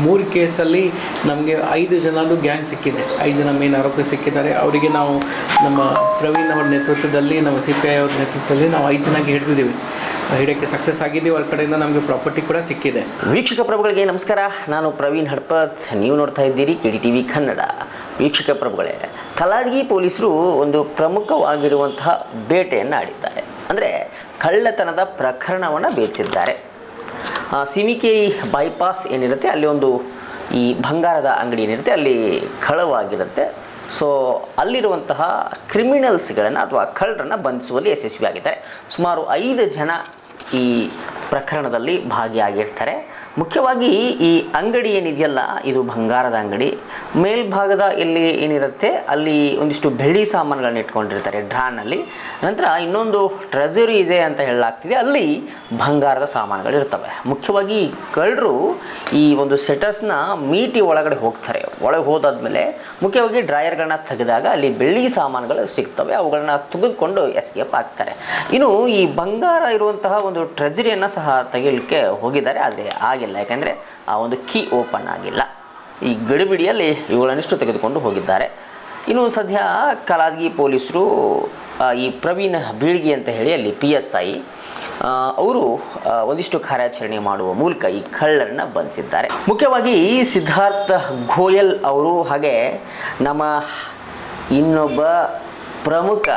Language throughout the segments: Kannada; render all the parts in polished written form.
3 ಕೇಸಲ್ಲಿ ನಮಗೆ 5 ಜನದ್ದು ಗ್ಯಾಂಗ್ ಸಿಕ್ಕಿದೆ. 5 ಜನ ಮೇನ್ ಆರೋಪಿ ಸಿಕ್ಕಿದ್ದಾರೆ. ಅವರಿಗೆ ನಾವು ನಮ್ಮ ಪ್ರವೀಣ್ ಅವರ ನೇತೃತ್ವದಲ್ಲಿ, ನಮ್ಮ CPI ಅವ್ರ ನೇತೃತ್ವದಲ್ಲಿ ನಾವು 5 ಜನಕ್ಕೆ ಹಿಡಿದಿದ್ದೀವಿ. ಹಿಡಿಯೋಕ್ಕೆ ಸಕ್ಸಸ್ ಆಗಿದ್ದೀವಿ. ಅವ್ರ ಕಡೆಯಿಂದ ನಮಗೆ ಪ್ರಾಪರ್ಟಿ ಕೂಡ ಸಿಕ್ಕಿದೆ. ವೀಕ್ಷಕ ಪ್ರಭುಗಳಿಗೆ ನಮಸ್ಕಾರ. ನಾನು ಪ್ರವೀಣ್ ಹಡ್ಪತ್. ನೀವು ನೋಡ್ತಾ ಇದ್ದೀರಿ KDTV ಕನ್ನಡ. ವೀಕ್ಷಕ ಪ್ರಭುಗಳೇ, ಕಲಾದಗಿ ಪೊಲೀಸರು ಒಂದು ಪ್ರಮುಖವಾಗಿರುವಂತಹ ಬೇಟೆಯನ್ನು ಆಡಿದ್ದಾರೆ. ಅಂದರೆ ಕಳ್ಳತನದ ಪ್ರಕರಣವನ್ನು ಭೇದಿಸಿದ್ದಾರೆ. ಸಿಮಿಕೇರಿ ಬೈಪಾಸ್ ಏನಿರುತ್ತೆ, ಅಲ್ಲಿ ಒಂದು ಈ ಬಂಗಾರದ ಅಂಗಡಿ ಏನಿರುತ್ತೆ, ಅಲ್ಲಿ ಕಳವಾಗಿರುತ್ತೆ. ಸೊ ಅಲ್ಲಿರುವಂತಹ ಕ್ರಿಮಿನಲ್ಸ್ಗಳನ್ನು ಅಥವಾ ಕಳ್ಳರನ್ನು ಬಂಧಿಸುವಲ್ಲಿ ಯಶಸ್ವಿಯಾಗಿದ್ದಾರೆ. ಸುಮಾರು 5 ಜನ ಈ ಪ್ರಕರಣದಲ್ಲಿ ಭಾಗಿಯಾಗಿರ್ತಾರೆ. ಮುಖ್ಯವಾಗಿ ಈ ಅಂಗಡಿ ಏನಿದೆಯಲ್ಲ, ಇದು ಬಂಗಾರದ ಅಂಗಡಿ. ಮೇಲ್ಭಾಗದ ಇಲ್ಲಿ ಏನಿರುತ್ತೆ, ಅಲ್ಲಿ ಒಂದಿಷ್ಟು ಬೆಳ್ಳಿ ಸಾಮಾನುಗಳನ್ನ ಇಟ್ಕೊಂಡಿರ್ತಾರೆ ಡ್ರಾನಲ್ಲಿ. ನಂತರ ಇನ್ನೊಂದು ಟ್ರೆಜರಿ ಇದೆ ಅಂತ ಹೇಳಲಾಗ್ತಿದೆ, ಅಲ್ಲಿ ಬಂಗಾರದ ಸಾಮಾನುಗಳು ಇರ್ತವೆ. ಮುಖ್ಯವಾಗಿ ಕಳ್ಳರು ಈ ಒಂದು ಸೆಟರ್ಸ್ನ ಮೀಟಿ ಒಳಗಡೆ ಹೋಗ್ತಾರೆ. ಒಳಗೆ ಹೋದಾದ್ಮೇಲೆ ಮುಖ್ಯವಾಗಿ ಡ್ರಾಯರ್ಗಳನ್ನ ತೆಗೆದಾಗ ಅಲ್ಲಿ ಬೆಳ್ಳಿ ಸಾಮಾನುಗಳು ಸಿಗ್ತವೆ. ಅವುಗಳನ್ನ ತೆಗೆದುಕೊಂಡು ಎಸ್ಕೇಪ್ ಆಗ್ತಾರೆ. ಇನ್ನು ಈ ಬಂಗಾರ ಇರುವಂತಹ ಒಂದು ಟ್ರೆಜರಿಯನ್ನು ಸಹ ತೆಗೆಯಲಿಕ್ಕೆ ಹೋಗಿದ್ದಾರೆ, ಆದರೆ ಆಗಿಲ್ಲ. ಯಾಕೆಂದರೆ ಆ ಒಂದು ಕೀ ಓಪನ್ ಆಗಿಲ್ಲ. ಈ ಗಡಿಬಿಡಿಯಲ್ಲಿ ಇವುಗಳನ್ನಿಷ್ಟು ತೆಗೆದುಕೊಂಡು ಹೋಗಿದ್ದಾರೆ. ಇನ್ನು ಸದ್ಯ ಕಲಾದಗಿ ಪೊಲೀಸರು ಈ ಪ್ರವೀಣ್ ಬೀಳ್ಗಿ ಅಂತ ಹೇಳಿ ಅಲ್ಲಿ PSI ಅವರು ಒಂದಿಷ್ಟು ಕಾರ್ಯಾಚರಣೆ ಮಾಡುವ ಮೂಲಕ ಈ ಕಳ್ಳರನ್ನ ಬಂಧಿಸಿದ್ದಾರೆ. ಮುಖ್ಯವಾಗಿ ಸಿದ್ಧಾರ್ಥ ಗೋಯಲ್ ಅವರು, ಹಾಗೆ ನಮ್ಮ ಇನ್ನೊಬ್ಬ ಪ್ರಮುಖ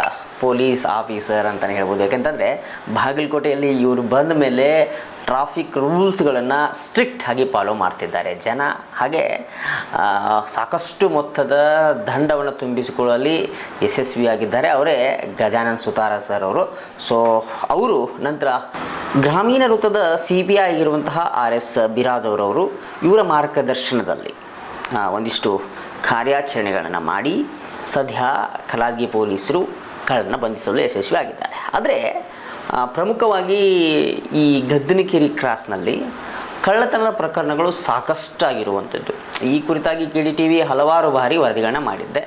ಪೊಲೀಸ್ ಆಫೀಸರ್ ಅಂತಲೇ ಹೇಳ್ಬೋದು. ಯಾಕೆಂತಂದರೆ ಬಾಗಲಕೋಟೆಯಲ್ಲಿ ಇವರು ಬಂದ ಮೇಲೆ ಟ್ರಾಫಿಕ್ ರೂಲ್ಸ್ಗಳನ್ನು ಸ್ಟ್ರಿಕ್ಟ್ ಆಗಿ ಫಾಲೋ ಮಾಡ್ತಿದ್ದಾರೆ ಜನ. ಹಾಗೆ ಸಾಕಷ್ಟು ಮೊತ್ತದ ದಂಡವನ್ನು ತುಂಬಿಸಿಕೊಳ್ಳುವಲ್ಲಿ ಯಶಸ್ವಿಯಾಗಿದ್ದಾರೆ. ಅವರೇ ಗಜಾನನ್ ಸುತಾರ ಸರ್ ಅವರು. ಸೊ ಅವರು ನಂತರ ಗ್ರಾಮೀಣ ವೃತ್ತದ CPI ಆಗಿರುವಂತಹ RS ಬಿರಾದವರವರು, ಇವರ ಮಾರ್ಗದರ್ಶನದಲ್ಲಿ ಒಂದಿಷ್ಟು ಕಾರ್ಯಾಚರಣೆಗಳನ್ನು ಮಾಡಿ ಸದ್ಯ ಕಲಾದಗಿ ಪೊಲೀಸರು ಕಳ್ಳರನ್ನ ಬಂಧಿಸಲು ಯಶಸ್ವಿಯಾಗಿದ್ದಾರೆ. ಆದರೆ ಪ್ರಮುಖವಾಗಿ ಈ ಗದ್ದನಕೆರೆ ಕ್ರಾಸ್ನಲ್ಲಿ ಕಳ್ಳತನದ ಪ್ರಕರಣಗಳು ಸಾಕಷ್ಟು ಆಗಿರುವಂಥದ್ದು. ಈ ಕುರಿತಾಗಿ KDTV ಹಲವಾರು ಬಾರಿ ವರದಿಗಳನ್ನ ಮಾಡಿದ್ದೆ.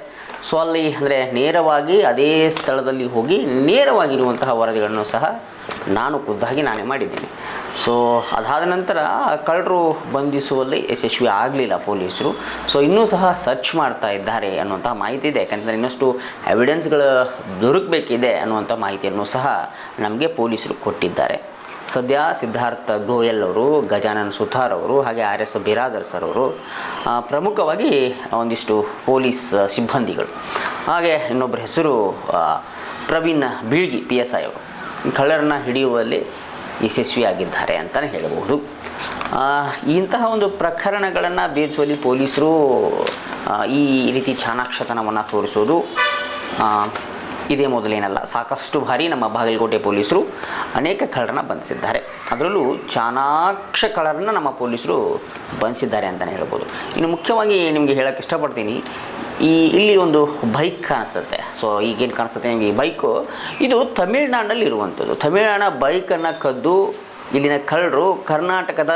ಸೊ ಅಲ್ಲಿ ಅಂದರೆ ನೇರವಾಗಿ ಅದೇ ಸ್ಥಳದಲ್ಲಿ ಹೋಗಿ ನೇರವಾಗಿರುವಂತಹ ವರದಿಗಳನ್ನು ಸಹ ನಾನು ಖುದ್ದಾಗಿ ನಾನೇ ಮಾಡಿದ್ದೀನಿ. ಸೊ ಅದಾದ ನಂತರ ಕಳ್ಳರು ಬಂಧಿಸುವಲ್ಲಿ ಯಶಸ್ವಿ ಆಗಲಿಲ್ಲ ಪೊಲೀಸರು. ಸೊ ಇನ್ನೂ ಸಹ ಸರ್ಚ್ ಮಾಡ್ತಾ ಇದ್ದಾರೆ ಅನ್ನುವಂಥ ಮಾಹಿತಿ ಇದೆ. ಯಾಕಂದರೆ ಇನ್ನಷ್ಟು ಎವಿಡೆನ್ಸ್ಗಳು ದೊರಕಬೇಕಿದೆ ಅನ್ನುವಂಥ ಮಾಹಿತಿಯನ್ನು ಸಹ ನಮಗೆ ಪೊಲೀಸರು ಕೊಟ್ಟಿದ್ದಾರೆ. ಸದ್ಯ ಸಿದ್ಧಾರ್ಥ ಗೋಯಲ್ ಅವರು, ಗಜಾನನ್ ಸುತಾರ್ ಅವರು, ಹಾಗೆ RS ಬಿರಾದರ್ ಸರ್ ಅವರು ಪ್ರಮುಖವಾಗಿ ಒಂದಿಷ್ಟು ಪೊಲೀಸ್ ಸಿಬ್ಬಂದಿಗಳು, ಹಾಗೆ ಇನ್ನೊಬ್ಬರ ಹೆಸರು ಪ್ರವೀಣ್ ಬೀಳ್ಗಿ PSI ಅವರು ಕಳ್ಳರನ್ನ ಹಿಡಿಯುವಲ್ಲಿ ಯಶಸ್ವಿಯಾಗಿದ್ದಾರೆ ಅಂತಲೇ ಹೇಳಬಹುದು. ಇಂತಹ ಒಂದು ಪ್ರಕರಣಗಳನ್ನು ಭೇದಿಸುವಲ್ಲಿ ಪೊಲೀಸರು ಈ ರೀತಿ ಚಾಣಾಕ್ಷತನವನ್ನು ತೋರಿಸೋದು ಇದೇ ಮೊದಲೇನಲ್ಲ. ಸಾಕಷ್ಟು ಬಾರಿ ನಮ್ಮ ಬಾಗಲಕೋಟೆ ಪೊಲೀಸರು ಅನೇಕ ಕಳ್ಳರನ್ನ ಬಂಧಿಸಿದ್ದಾರೆ. ಅದರಲ್ಲೂ ಚಾಣಾಕ್ಷ ಕಳ್ಳರನ್ನ ನಮ್ಮ ಪೊಲೀಸರು ಬಂಧಿಸಿದ್ದಾರೆ ಅಂತಲೇ ಹೇಳ್ಬೋದು. ಇನ್ನು ಮುಖ್ಯವಾಗಿ ನಿಮಗೆ ಹೇಳೋಕ್ಕೆ ಇಷ್ಟಪಡ್ತೀನಿ, ಇಲ್ಲಿ ಒಂದು ಬೈಕ್ ಕಾಣಿಸುತ್ತೆ. ಸೊ ಈಗೇನು ಕಾಣಿಸುತ್ತೆ ನಿಮಗೆ ಈ ಬೈಕು, ಇದು ತಮಿಳ್ನಾಡಿನಲ್ಲಿ ಇರುವಂಥದ್ದು. ತಮಿಳ್ನಾಡಿನ ಬೈಕನ್ನು ಕದ್ದು ಇಲ್ಲಿನ ಕಳ್ಳರು ಕರ್ನಾಟಕದ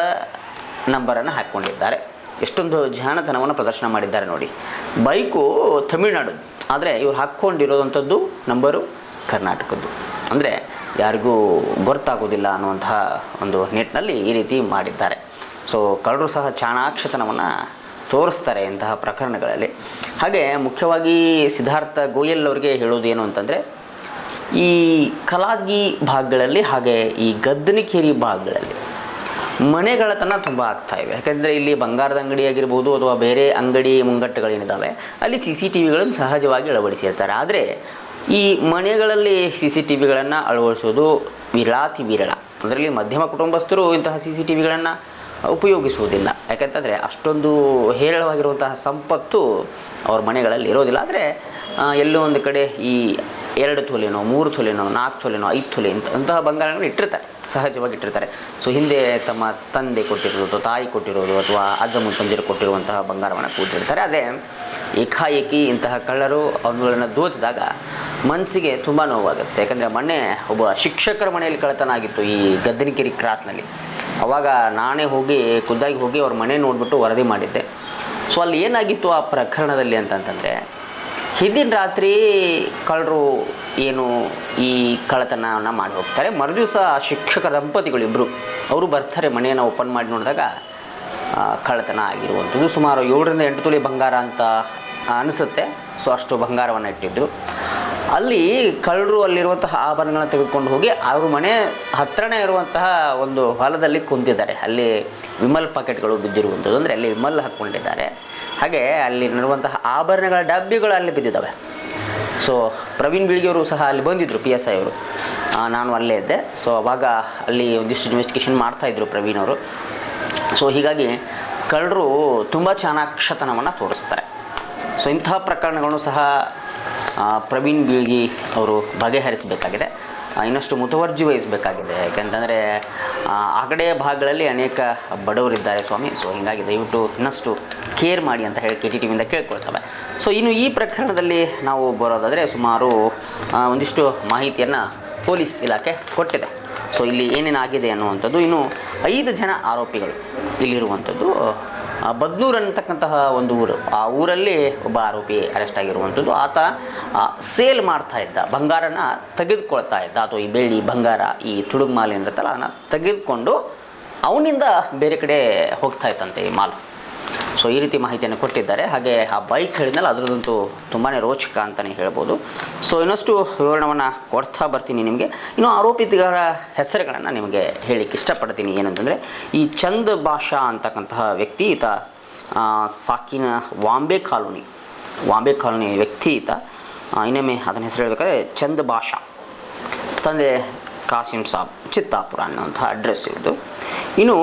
ನಂಬರನ್ನು ಹಾಕ್ಕೊಂಡಿದ್ದಾರೆ. ಎಷ್ಟೊಂದು ಜಾಣತನವನ್ನು ಪ್ರದರ್ಶನ ಮಾಡಿದ್ದಾರೆ ನೋಡಿ. ಬೈಕು ತಮಿಳ್ನಾಡು, ಆದರೆ ಇವ್ರು ಹಾಕ್ಕೊಂಡಿರೋದಂಥದ್ದು ನಂಬರು ಕರ್ನಾಟಕದ್ದು. ಅಂದರೆ ಯಾರಿಗೂ ಗೊತ್ತಾಗೋದಿಲ್ಲ ಅನ್ನುವಂತಹ ಒಂದು ನಿಟ್ಟಿನಲ್ಲಿ ಈ ರೀತಿ ಮಾಡಿದ್ದಾರೆ. ಸೊ ಕಳ್ಳರು ಸಹ ಚಾಣಾಕ್ಷತನವನ್ನು ತೋರಿಸ್ತಾರೆ ಇಂತಹ ಪ್ರಕರಣಗಳಲ್ಲಿ. ಹಾಗೆ ಮುಖ್ಯವಾಗಿ ಸಿದ್ಧಾರ್ಥ ಗೋಯಲ್ ಅವರಿಗೆ ಹೇಳೋದು ಏನು ಅಂತಂದರೆ, ಈ ಕಲಾದಗಿ ಭಾಗಗಳಲ್ಲಿ ಹಾಗೆ ಈ ಗದ್ದನಕೆರೆ ಭಾಗಗಳಲ್ಲಿ ಮನೆಗಳತನ ತುಂಬ ಆಗ್ತಾಯಿವೆ. ಯಾಕೆಂದರೆ ಇಲ್ಲಿ ಬಂಗಾರದ ಅಂಗಡಿ ಆಗಿರ್ಬೋದು ಅಥವಾ ಬೇರೆ ಅಂಗಡಿ ಮುಂಗಟ್ಟುಗಳೇನಿದ್ದಾವೆ, ಅಲ್ಲಿ CCTVಗಳನ್ನು ಸಹಜವಾಗಿ ಅಳವಡಿಸಿರ್ತಾರೆ. ಆದರೆ ಈ ಮನೆಗಳಲ್ಲಿ CCTVಗಳನ್ನು ಅಳವಡಿಸೋದು ವಿರಳಾತಿ ವಿರಳ. ಅದರಲ್ಲಿ ಮಧ್ಯಮ ಕುಟುಂಬಸ್ಥರು ಇಂತಹ CCTVಗಳನ್ನು ಉಪಯೋಗಿಸುವುದಿಲ್ಲ. ಯಾಕಂತಂದರೆ ಅಷ್ಟೊಂದು ಹೇರಳವಾಗಿರುವಂತಹ ಸಂಪತ್ತು ಅವ್ರ ಮನೆಗಳಲ್ಲಿ ಇರೋದಿಲ್ಲ. ಆದರೆ ಎಲ್ಲೋ ಒಂದು ಕಡೆ ಈ 2 ತೊಲೆನೋ 3 ತೊಲೆನೋ 4 ತೊಲೆನೋ 5 ತೊಲೆ ಅಂತಹ ಬಂಗಾರಗಳನ್ನು ಇಟ್ಟಿರ್ತಾರೆ, ಸಹಜವಾಗಿ ಇಟ್ಟಿರ್ತಾರೆ. ಸೊ ಹಿಂದೆ ತಮ್ಮ ತಂದೆ ಕೊಟ್ಟಿರೋದು, ತಾಯಿ ಕೊಟ್ಟಿರೋದು, ಅಥವಾ ಅಜ್ಜ ಮುತ್ತಂಜರು ಕೊಟ್ಟಿರುವಂತಹ ಬಂಗಾರವನ್ನು ಕೂಡಿರ್ತಾರೆ. ಅದೇ ಏಕಾಏಕಿ ಇಂತಹ ಕಳ್ಳರು ಅವುಗಳನ್ನು ದೋಚಿದಾಗ ಮನಸ್ಸಿಗೆ ತುಂಬ ನೋವಾಗುತ್ತೆ. ಯಾಕಂದರೆ ಮೊನ್ನೆ ಒಬ್ಬ ಶಿಕ್ಷಕರ ಮನೆಯಲ್ಲಿ ಕಳ್ಳತನ ಆಗಿತ್ತು ಈ ಗದ್ದನಕೆರೆ ಕ್ರಾಸ್ನಲ್ಲಿ. ಆವಾಗ ನಾನೇ ಖುದ್ದಾಗಿ ಹೋಗಿ ಅವ್ರ ಮನೆ ನೋಡಿಬಿಟ್ಟು ವರದಿ ಮಾಡಿದ್ದೆ. ಸೊ ಅಲ್ಲಿ ಏನಾಗಿತ್ತು ಆ ಪ್ರಕರಣದಲ್ಲಿ ಅಂತಂತಂದರೆ, ಹಿಂದಿನ ರಾತ್ರಿ ಕಳ್ಳರು ಏನು ಈ ಕಳ್ಳತನವನ್ನು ಮಾಡಿ ಹೋಗ್ತಾರೆ. ಮರುದಿವಸ ಶಿಕ್ಷಕ ದಂಪತಿಗಳಿಬ್ಬರು ಅವರು ಬರ್ತಾರೆ, ಮನೆಯನ್ನು ಓಪನ್ ಮಾಡಿ ನೋಡಿದಾಗ ಕಳ್ಳತನ ಆಗಿರುವಂಥದ್ದು. ಸುಮಾರು 7ರಿಂದ 8 ತೊಲೆ ಬಂಗಾರ ಅಂತ ಅನಿಸುತ್ತೆ. ಸೊ ಅಷ್ಟು ಬಂಗಾರವನ್ನು ಇಟ್ಟಿದ್ದರು. ಅಲ್ಲಿ ಕಳ್ಳರು ಅಲ್ಲಿರುವಂತಹ ಆಭರಣಗಳನ್ನ ತೆಗೆದುಕೊಂಡು ಹೋಗಿ ಅವ್ರ ಮನೆ ಹತ್ತಿರನೇ ಇರುವಂತಹ ಒಂದು ಹೊಲದಲ್ಲಿ ಕುಂತಿದ್ದಾರೆ. ಅಲ್ಲಿ ವಿಮಲ್ ಪಾಕೆಟ್ಗಳು ಬಿದ್ದಿರುವಂಥದ್ದು, ಅಂದರೆ ಅಲ್ಲಿ ವಿಮಲ್ ಹಾಕ್ಕೊಂಡಿದ್ದಾರೆ. ಹಾಗೆ ಅಲ್ಲಿರುವಂತಹ ಆಭರಣಗಳ ಡಬ್ಬಿಗಳು ಅಲ್ಲಿ ಬಿದ್ದಿದ್ದಾವೆ. ಸೊ ಪ್ರವೀಣ್ ಬೀಳ್ಗಿಯವರು ಸಹ ಅಲ್ಲಿ ಬಂದಿದ್ದರು, PSI ಅವರು. ನಾನು ಅಲ್ಲೇ ಇದ್ದೆ. ಸೊ ಅವಾಗ ಅಲ್ಲಿ ಒಂದಿಷ್ಟು ಇನ್ವೆಸ್ಟಿಗೇಷನ್ ಮಾಡ್ತಾಯಿದ್ರು ಪ್ರವೀಣ್ ಅವರು. ಸೊ ಹೀಗಾಗಿ ಕಳ್ಳರು ತುಂಬ ಚಾಣಾಕ್ಷತನವನ್ನು ತೋರಿಸ್ತಾರೆ. ಸೊ ಇಂತಹ ಪ್ರಕರಣಗಳನ್ನು ಸಹ ಪ್ರವೀಣ್ ಬೀಳ್ಗಿ ಅವರು ಬಗೆಹರಿಸಬೇಕಾಗಿದೆ, ಇನ್ನಷ್ಟು ಮುತುವರ್ಜಿ ವಹಿಸಬೇಕಾಗಿದೆ. ಯಾಕೆಂತಂದರೆ ಆ ಕಡೆ ಭಾಗಗಳಲ್ಲಿ ಅನೇಕ ಬಡವರಿದ್ದಾರೆ ಸ್ವಾಮಿ. ಸೊ ಹೀಗಾಗಿ ದಯವಿಟ್ಟು ಇನ್ನಷ್ಟು ಕೇರ್ ಮಾಡಿ ಅಂತ ಹೇಳಿ KTTVಯಿಂದ ಕೇಳ್ಕೊಳ್ತವೆ. ಸೊ ಇನ್ನು ಈ ಪ್ರಕರಣದಲ್ಲಿ ನಾವು ಬರೋದಾದರೆ ಸುಮಾರು ಒಂದಿಷ್ಟು ಮಾಹಿತಿಯನ್ನು ಪೊಲೀಸ್ ಇಲಾಖೆ ಕೊಟ್ಟಿದೆ. ಸೊ ಇಲ್ಲಿ ಏನೇನಾಗಿದೆ ಅನ್ನುವಂಥದ್ದು, ಇನ್ನು 5 ಜನ ಆರೋಪಿಗಳು ಇಲ್ಲಿರುವಂಥದ್ದು. ಬದ್ನೂರು ಅನ್ನತಕ್ಕಂತಹ ಒಂದು ಊರು, ಆ ಊರಲ್ಲಿ ಒಬ್ಬ ಆರೋಪಿ ಅರೆಸ್ಟ್ ಆಗಿರುವಂಥದ್ದು. ಆತ ಸೇಲ್ ಮಾಡ್ತಾ ಇದ್ದ, ಬಂಗಾರನ ತೆಗೆದುಕೊಳ್ತಾ ಇದ್ದ, ಅಥವಾ ಈ ಬೆಳ್ಳಿ ಬಂಗಾರ ಈ ತುಡುಗು ಮಾಲ್ ಏನಿರುತ್ತಲ್ಲ ಅದನ್ನು ತೆಗೆದುಕೊಂಡು ಅವನಿಂದ ಬೇರೆ ಕಡೆ ಹೋಗ್ತಾ ಇತ್ತಂತೆ ಈ ಮಾಲ್. ಸೊ ಈ ರೀತಿ ಮಾಹಿತಿಯನ್ನು ಕೊಟ್ಟಿದ್ದಾರೆ. ಹಾಗೆ ಆ ಬೈಕ್ ಹೇಳಿದ್ನಲ್ಲ ಅದರದಂತೂ ತುಂಬಾ ರೋಚಕ ಅಂತಲೇ ಹೇಳ್ಬೋದು. ಸೊ ಇನ್ನಷ್ಟು ವಿವರಣವನ್ನು ಕೊಡ್ತಾ ಬರ್ತೀನಿ ನಿಮಗೆ. ಇನ್ನು ಆರೋಪಿತರ ಹೆಸರುಗಳನ್ನು ನಿಮಗೆ ಹೇಳಲಿಕ್ಕೆ ಇಷ್ಟಪಡ್ತೀನಿ. ಏನಂತಂದರೆ ಈ ಚಂದ್ ಬಾಷಾ ಅಂತಕ್ಕಂತಹ ವ್ಯಕ್ತಿ, ಈತ ಸಾಕಿನ ವಾಂಬೆ ಕಾಲೋನಿ ವ್ಯಕ್ತಿ ಈತ. ಇನ್ನೊಮ್ಮೆ ಅದನ್ನ ಹೆಸರು ಹೇಳಬೇಕಾದ್ರೆ ಚಂದ್ ಬಾಷಾ, ತಂದೆ ಕಾಸಿಂ ಸಾಬ್, ಚಿತ್ತಾಪುರ ಅನ್ನುವಂಥ ಅಡ್ರೆಸ್ ಇದ್ದು. ಇನ್ನು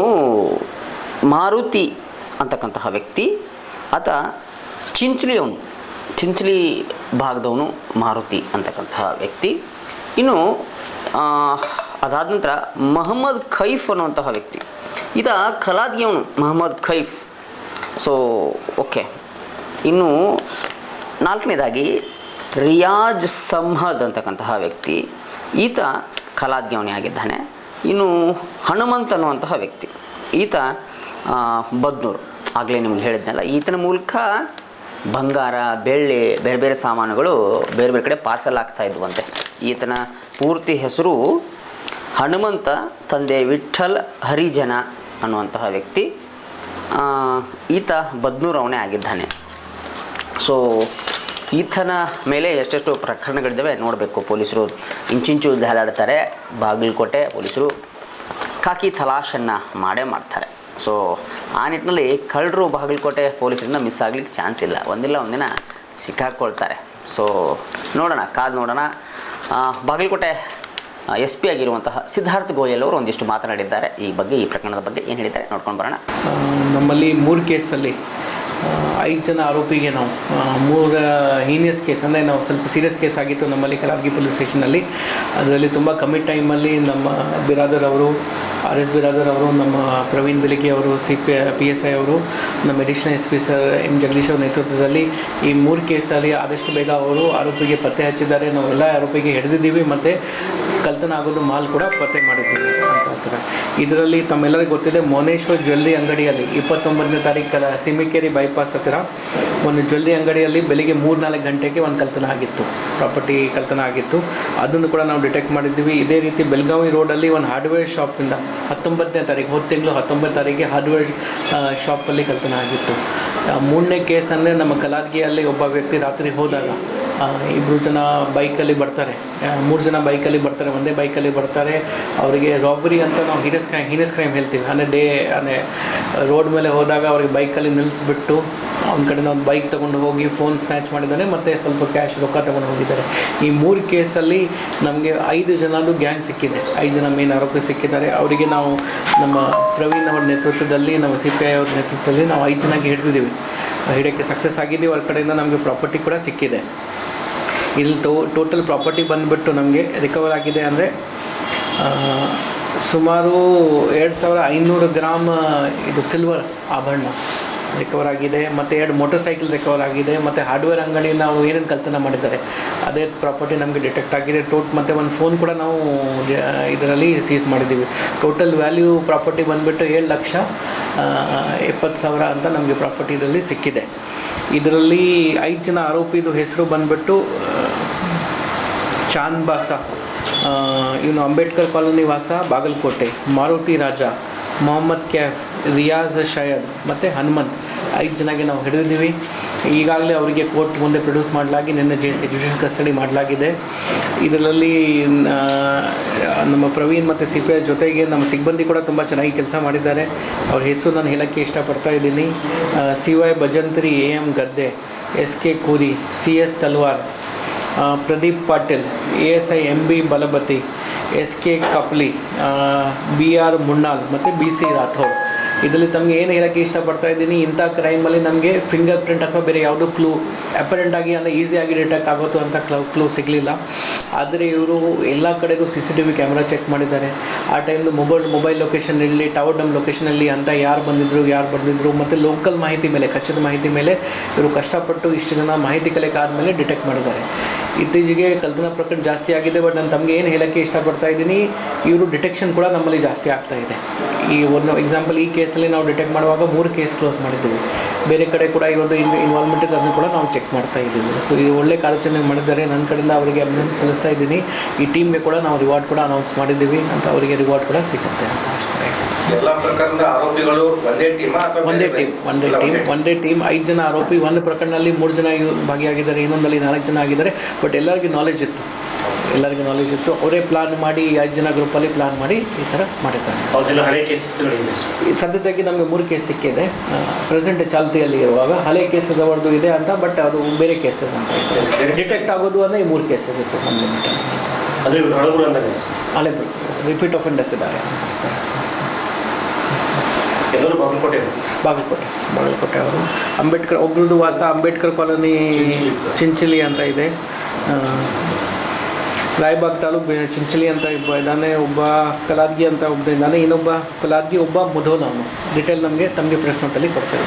ಮಾರುತಿ ಅಂತಕ್ಕಂತಹ ವ್ಯಕ್ತಿ, ಆತ ಚಿಂಚಲಿ ಭಾಗದವನು ಮಾರುತಿ ಅಂತಕ್ಕಂತಹ ವ್ಯಕ್ತಿ. ಇನ್ನು ಅದಾದ ನಂತರ ಮೊಹಮ್ಮದ್ ಖೈಫ್ ಅನ್ನುವಂತಹ ವ್ಯಕ್ತಿ, ಈತ ಖಲಾದ್ಗಿಯವನು ಮೊಹಮ್ಮದ್ ಖೈಫ್. So okay. ಇನ್ನು 4ನೇದಾಗಿ ರಿಯಾಜ್ ಸಂಹದ್ ಅಂತಕ್ಕಂತಹ ವ್ಯಕ್ತಿ, ಈತ ಖಲಾದ್ಗಿಯವನೇ ಆಗಿದ್ದಾನೆ. ಇನ್ನು ಹನುಮಂತ್ ಅನ್ನುವಂತಹ ವ್ಯಕ್ತಿ, ಈತ ಬದ್ನೂರು, ಆಗಲೇ ನಿಮ್ಗೆ ಹೇಳಿದ್ನಲ್ಲ. ಈತನ ಮೂಲಕ ಬಂಗಾರ, ಬೆಳ್ಳಿ, ಬೇರೆ ಬೇರೆ ಸಾಮಾನುಗಳು ಬೇರೆ ಬೇರೆ ಕಡೆ ಪಾರ್ಸಲ್ ಆಗ್ತಾ ಇದ್ವಂತೆ. ಈತನ ಪೂರ್ತಿ ಹೆಸರು ಹನುಮಂತ, ತಂದೆ ವಿಠ್ಠಲ್ ಹರಿಜನ ಅನ್ನುವಂತಹ ವ್ಯಕ್ತಿ. ಈತ ಬದ್ನೂರು ಅವನೇ ಆಗಿದ್ದಾನೆ. ಸೊ ಈತನ ಮೇಲೆ ಎಷ್ಟೆಷ್ಟು ಪ್ರಕರಣಗಳಿದ್ದಾವೆ ನೋಡಬೇಕು. ಪೊಲೀಸರು ಇಂಚಿಂಚು ಹಾಲಾಡ್ತಾರೆ. ಬಾಗಲಕೋಟೆ ಪೊಲೀಸರು ಖಾಕಿ ತಲಾಶನ್ನು ಮಾಡ್ತಾರೆ. ಸೊ ಆ ನಿಟ್ಟಿನಲ್ಲಿ ಕಳ್ಳರು ಬಾಗಲಕೋಟೆ ಪೊಲೀಸರಿಂದ ಮಿಸ್ ಆಗಲಿಕ್ಕೆ ಚಾನ್ಸ್ ಇಲ್ಲ. ಒಂದಿಲ್ಲ ಒಂದಿನ ಸಿಕ್ಕಾಕ್ಕೊಳ್ತಾರೆ. ಸೊ ಕಾದು ನೋಡೋಣ. ಬಾಗಲಕೋಟೆ SP ಆಗಿರುವಂತಹ ಸಿದ್ಧಾರ್ಥ ಗೋಯಲ್ ಅವರು ಒಂದಿಷ್ಟು ಮಾತನಾಡಿದ್ದಾರೆ ಈ ಬಗ್ಗೆ, ಈ ಪ್ರಕರಣದ ಬಗ್ಗೆ ಏನು ಹೇಳಿದ್ದಾರೆ ನೋಡ್ಕೊಂಡು ಬರೋಣ. ನಮ್ಮಲ್ಲಿ 3 ಕೇಸಲ್ಲಿ 5 ಜನ ಆರೋಪಿಗೆ ನಾವು 3 ಹೀನಿಯಸ್ ಕೇಸ್, ಅಂದರೆ ನಾವು ಸ್ವಲ್ಪ ಸೀರಿಯಸ್ ಕೇಸ್ ಆಗಿತ್ತು ನಮ್ಮಲ್ಲಿ ಕಲಬುರಗಿ ಪೊಲೀಸ್ ಸ್ಟೇಷನಲ್ಲಿ. ಅದರಲ್ಲಿ ತುಂಬ ಕಮ್ಮಿ ಟೈಮಲ್ಲಿ ನಮ್ಮ ಬಿರಾದರ್ ಅವರು, RS ಬಿರಾದರ್ ಅವರು, ನಮ್ಮ ಪ್ರವೀಣ್ ಬಿಳಿಗಿ ಅವರು, PSI ಅವರು, ನಮ್ಮ additional SP sir M Jagadish ಅವರ ನೇತೃತ್ವದಲ್ಲಿ ಈ 3 ಕೇಸಲ್ಲಿ ಆದಷ್ಟು ಬೇಗ ಅವರು ಆರೋಪಿಗೆ ಪತ್ತೆ ಹಚ್ಚಿದ್ದಾರೆ. ನಾವೆಲ್ಲ ಆರೋಪಿಗೆ ಹಿಡಿದಿದ್ದೀವಿ ಮತ್ತು ಕಳ್ತನ ಆಗೋದು ಮಾಲ್ ಕೂಡ ಪತ್ತೆ ಮಾಡಿದ್ದೀವಿ ಅಂತ ಹೇಳ್ತಾರೆ. ಇದರಲ್ಲಿ ತಮ್ಮೆಲ್ಲರಿಗೂ ಗೊತ್ತಿದೆ, ಮೋನೇಶ್ವರ್ ಜ್ಯುವೆಲ್ರಿ ಅಂಗಡಿಯಲ್ಲಿ 29ನೇ ತಾರೀಕು ಸಿಮಿಕೇರಿ ಬೈಪಾಸ್ ಹತ್ತಿರ ಒಂದು ಜ್ಯುವೆಲ್ರಿ ಅಂಗಡಿಯಲ್ಲಿ ಬೆಳಿಗ್ಗೆ 3-4 ಗಂಟೆಗೆ ಒಂದು ಪ್ರಾಪರ್ಟಿ ಕಳ್ತನ ಆಗಿತ್ತು. ಅದನ್ನು ಕೂಡ ನಾವು ಡಿಟೆಕ್ಟ್ ಮಾಡಿದ್ದೀವಿ. ಇದೇ ರೀತಿ ಬೆಳಗಾವಿ ರೋಡಲ್ಲಿ ಒಂದು ಹಾರ್ಡ್ವೇರ್ ಶಾಪಿಂದ 19ನೇ ತಾರೀಕು, ಹೋದ ತಿಂಗಳು 19 ತಾರೀಕಿಗೆ ಹಾರ್ಡ್ವೇರ್ ಶಾಪಲ್ಲಿ ಕಳ್ತನ ಆಗಿತ್ತು. 3ನೇ ಕೇಸ್ ಅಂದರೆ ನಮ್ಮ ಕಲಾದ್ಗಿಯಲ್ಲಿ ಒಬ್ಬ ವ್ಯಕ್ತಿ ರಾತ್ರಿ ಹೋದಾಗ 2 ಜನ ಬೈಕಲ್ಲಿ ಬರ್ತಾರೆ, 3 ಜನ ಬೈಕಲ್ಲಿ ಬರ್ತಾರೆ, ಒಂದೇ ಬೈಕಲ್ಲಿ ಬರ್ತಾರೆ. ಅವರಿಗೆ ರಾಬರಿ ಅಂತ ನಾವು ಹೀನಸ್ ಕ್ರೈಮ್ ಹೇಳ್ತೀವಿ. ಅಂದರೆ ರೋಡ್ ಮೇಲೆ ಹೋದಾಗ ಅವ್ರಿಗೆ ಬೈಕಲ್ಲಿ ನಿಲ್ಲಿಸ್ಬಿಟ್ಟು ಅವ್ನ ಕಡೆಯಿಂದ ಒಂದು ಬೈಕ್ ತೊಗೊಂಡು ಹೋಗಿ ಫೋನ್ ಸ್ನ್ಯಾಚ್ ಮಾಡಿದ್ದಾರೆ ಮತ್ತು ಸ್ವಲ್ಪ ಕ್ಯಾಶ್ ರೊಕ್ಕ ತೊಗೊಂಡು ಹೋಗಿದ್ದಾರೆ. ಈ 3 ಕೇಸಲ್ಲಿ ನಮಗೆ 5 ಜನದ್ದು ಗ್ಯಾಂಗ್ ಸಿಕ್ಕಿದೆ. 5 ಜನ ಮೇನ್ ಆರೋಪಿ ಸಿಕ್ಕಿದ್ದಾರೆ. ಅವರಿಗೆ ನಾವು ನಮ್ಮ ಪ್ರವೀಣ್ ಅವರ ನೇತೃತ್ವದಲ್ಲಿ, ನಮ್ಮ CPI ಅವ್ರ ನೇತೃತ್ವದಲ್ಲಿ ನಾವು 5 ಜನಕ್ಕೆ ಹಿಡಿದಿದ್ದೀವಿ. ಹಿಡಿಯೋಕ್ಕೆ ಸಕ್ಸಸ್ ಆಗಿದ್ದೀವಿ. ಅವ್ರ ಕಡೆಯಿಂದ ನಮಗೆ ಪ್ರಾಪರ್ಟಿ ಕೂಡ ಸಿಕ್ಕಿದೆ. ಇಲ್ಲಿ ಟೋಟಲ್ ಪ್ರಾಪರ್ಟಿ ಬಂದುಬಿಟ್ಟು ನಮಗೆ ರಿಕವರ್ ಆಗಿದೆ ಅಂದರೆ ಸುಮಾರು 2500 ಗ್ರಾಮ್ ಇದು ಸಿಲ್ವರ್ ಆಭರಣ ರಿಕವರ್ ಆಗಿದೆ, ಮತ್ತು 2 ಮೋಟರ್ ಸೈಕಲ್ ರಿಕವರ್ ಆಗಿದೆ, ಮತ್ತು ಹಾರ್ಡ್ವೇರ್ ಅಂಗಡಿ ನಾವು ಏನೇನು ಕಳ್ತನ ಮಾಡಿದ್ದಾರೆ ಅದೇ ಪ್ರಾಪರ್ಟಿ ನಮಗೆ ಡಿಟೆಕ್ಟ್ ಆಗಿದೆ. ಮತ್ತು ಒಂದು ಫೋನ್ ಕೂಡ ನಾವು ಇದರಲ್ಲಿ ಸೀಸ್ ಮಾಡಿದ್ದೀವಿ. ಟೋಟಲ್ ವ್ಯಾಲ್ಯೂ ಪ್ರಾಪರ್ಟಿ ಬಂದುಬಿಟ್ಟು 7,20,000 ಅಂತ ನಮಗೆ ಪ್ರಾಪರ್ಟಿ ಇದರಲ್ಲಿ ಸಿಕ್ಕಿದೆ. ಇದರಲ್ಲಿ 5 ಜನ ಆರೋಪಿದು ಹೆಸರು ಬಂದುಬಿಟ್ಟು ಚಾಂದ್ ಬಾಸಾ, ಇವನು ಅಂಬೇಡ್ಕರ್ ಕಾಲೋನಿ ವಾಸ, ಬಾಗಲಕೋಟೆ. ಮಾರುತಿ ರಾಜ, ಮೊಹಮ್ಮದ್ ಕ್ಯಾಫ್, ರಿಯಾಜ್ ಶಯದ್ ಮತ್ತು ಹನುಮಂತ್ 5 ಜನಗೆ ನಾವು ಹಿಡಿದಿದ್ದೀವಿ. ಈಗಾಗಲೇ ಅವರಿಗೆ ಕೋರ್ಟ್ ಮುಂದೆ ಪ್ರೊಡ್ಯೂಸ್ ಮಾಡಲಾಗಿ ನಿನ್ನೆ ಜುಡಿಷಿಯಲ್ ಕಸ್ಟಡಿ ಮಾಡಲಾಗಿದೆ. ಇದರಲ್ಲಿ ನಮ್ಮ ಪ್ರವೀಣ್ ಮತ್ತು CPI ಜೊತೆಗೆ ನಮ್ಮ ಸಿಬ್ಬಂದಿ ಕೂಡ ತುಂಬ ಚೆನ್ನಾಗಿ ಕೆಲಸ ಮಾಡಿದ್ದಾರೆ. ಅವ್ರ ಹೆಸರು ನಾನು ಹೇಳೋಕ್ಕೆ ಇಷ್ಟಪಡ್ತಾ ಇದ್ದೀನಿ. CY ಭಜಂತ್ರಿ, AM ಗದ್ದೆ, SK ಕೂರಿ, CS ತಲ್ವಾರ್, Pradeep Patil, ASI MB ಬಲಪತಿ, SK ಕಪ್ಲಿ, BR ಮುಣ್ಣಾಲ್ ಮತ್ತು BC ರಾಥೋಡ್. ಇದರಲ್ಲಿ ತಮಗೆ ಏನು ಹೇಳೋಕ್ಕೆ ಇಷ್ಟಪಡ್ತಾ ಇದ್ದೀನಿ, ಇಂಥ ಕ್ರೈಮಲ್ಲಿ ನಮಗೆ ಫಿಂಗರ್ ಪ್ರಿಂಟ್ ಅಥವಾ ಬೇರೆ ಯಾವುದೂ ಕ್ಲೂ ಅಪರೆಂಟಾಗಿ ಅಂದರೆ ಈಸಿಯಾಗಿ ಡಿಟೆಕ್ಟ್ ಆಗೋದು ಅಂತ ಕ್ಲೂ ಸಿಗಲಿಲ್ಲ. ಆದರೆ ಇವರು ಎಲ್ಲ ಕಡೆಗೂ CCTV ಕ್ಯಾಮ್ರಾ ಚೆಕ್ ಮಾಡಿದ್ದಾರೆ. ಆ ಟೈಮ್ದು ಮೊಬೈಲ್ ಲೊಕೇಶನಲ್ಲಿ, ಟವರ್ ಡಮ್ ಲೊಕೇಶನಲ್ಲಿ ಅಂತ ಯಾರು ಬಂದಿದ್ದರು ಮತ್ತು ಲೋಕಲ್ ಮಾಹಿತಿ ಮೇಲೆ, ಖಚಿತ ಮಾಹಿತಿ ಮೇಲೆ ಇವರು ಕಷ್ಟಪಟ್ಟು ಇಷ್ಟು ಜನ ಮಾಹಿತಿ ಕಲೆಕ್ಟ್ ಆದಮೇಲೆ ಡಿಟೆಕ್ಟ್ ಮಾಡಿದ್ದಾರೆ. ಇತ್ತೀಚೆಗೆ ಕಳ್ತನ ಪ್ರಕರಣ ಜಾಸ್ತಿ ಆಗಿದೆ. ಬಟ್ ನಾನು ತಮಗೆ ಏನು ಹೇಳೋಕ್ಕೆ ಇಷ್ಟಪಡ್ತಾ ಇದ್ದೀನಿ, ಇವರು ಡಿಟೆಕ್ಷನ್ ಕೂಡ ನಮ್ಮಲ್ಲಿ ಜಾಸ್ತಿ ಆಗ್ತಾ ಇದೆ. ಈ ಒಂದು ಎಕ್ಸಾಂಪಲ್, ಈ ಕೇಸಲ್ಲಿ ನಾವು ಡಿಟೆಕ್ಟ್ ಮಾಡುವಾಗ 3 ಕೇಸ್ ಕ್ಲೋಸ್ ಮಾಡಿದ್ದೀವಿ. ಬೇರೆ ಕಡೆ ಕೂಡ ಈ ಒಂದು ಇನ್ವಾಲ್ವ್ಮೆಂಟ್ ಇದೆ, ಅದನ್ನು ಕೂಡ ನಾವು ಚೆಕ್ ಮಾಡ್ತಾ ಇದ್ದೀವಿ. ಸೊ ಇದು ಒಳ್ಳೆ ಕಾರ್ಯಾಚರಣೆ ಮಾಡಿದ್ದಾರೆ. ನನ್ನ ಕಡೆಯಿಂದ ಅವರಿಗೆ ಅಭಿನಂದನೆ ಸಲ್ಲಿಸ್ತಾ ಇದ್ದೀನಿ. ಈ ಟೀಮ್ಗೆ ಕೂಡ ನಾವು ರಿವಾರ್ಡ್ ಕೂಡ ಅನೌನ್ಸ್ ಮಾಡಿದ್ದೀವಿ ಅಂತ, ಅವರಿಗೆ ರಿವಾರ್ಡ್ ಕೂಡ ಸಿಗುತ್ತೆ ಅಂತ ಅಷ್ಟೇ. ಎಲ್ಲ ಪ್ರಕರಣದ ಆರೋಪಿಗಳು ಒಂದೇ ಟೀಮ್ 5 ಜನ ಆರೋಪಿ. ಒಂದು ಪ್ರಕರಣದಲ್ಲಿ 3 ಜನ ಭಾಗಿಯಾಗಿದ್ದಾರೆ, ಇನ್ನೊಂದಲ್ಲಿ 4 ಜನ ಆಗಿದ್ದಾರೆ. ಬಟ್ ಎಲ್ಲರಿಗೂ ನಾಲೆಜ್ ಇತ್ತು, ಅವರೇ ಪ್ಲಾನ್ ಮಾಡಿ 5 ಜನ ಗ್ರೂಪಲ್ಲಿ ಪ್ಲಾನ್ ಮಾಡಿ ಈ ಥರ ಮಾಡಿದ್ದಾರೆ. ಸದ್ಯದಾಗಿ ನಮಗೆ 3 ಕೇಸ್ ಸಿಕ್ಕಿದೆ. ಪ್ರೆಸೆಂಟ್ ಚಾಲ್ತಿಯಲ್ಲಿ ಇರುವಾಗ ಹಳೆ ಕೇಸದವರದ್ದು ಇದೆ ಅಂತ, ಬಟ್ ಅದು ಬೇರೆ ಕೇಸಸ್ ಅಂತ ಡಿಟೆಕ್ಟ್ ಆಗೋದು ಅಂದರೆ ಈ 3 ಕೇಸಸ್ ಇತ್ತು ನಮ್ಮ ಹಳೆ ರಿಪೀಟ್ ಆಫೆಂಡರ್ಸ್ ಇದ್ದಾರೆ. ಬಾಗಲಕೋಟೆ ಅವರು. ಅಂಬೇಡ್ಕರ್ ಒಬ್ರದ್ದು ವಾಸ ಅಂಬೇಡ್ಕರ್ ಕಾಲೋನಿ ಚಿಂಚಲಿ ಅಂತ ಇದೆ. ರಾಯಬಾಗ್ ತಾಲೂಕು ಚಿಂಚಲಿ ಅಂತ ಇದ್ದಾನೆ. ಒಬ್ಬ ಕಲಾದ್ಗಿ ಅಂತ ಒಬ್ಬ ಇದ್ದಾನೆ. ಇನ್ನೊಬ್ಬ ಕಲಾದ್ಗಿ, ಒಬ್ಬ ಮುಧೋಲ್. ಅವನು ಡಿಟೇಲ್ ತಮಗೆ ಪ್ರೆಸ್ ನೋಟಲ್ಲಿ ಕೊಡ್ತೇವೆ.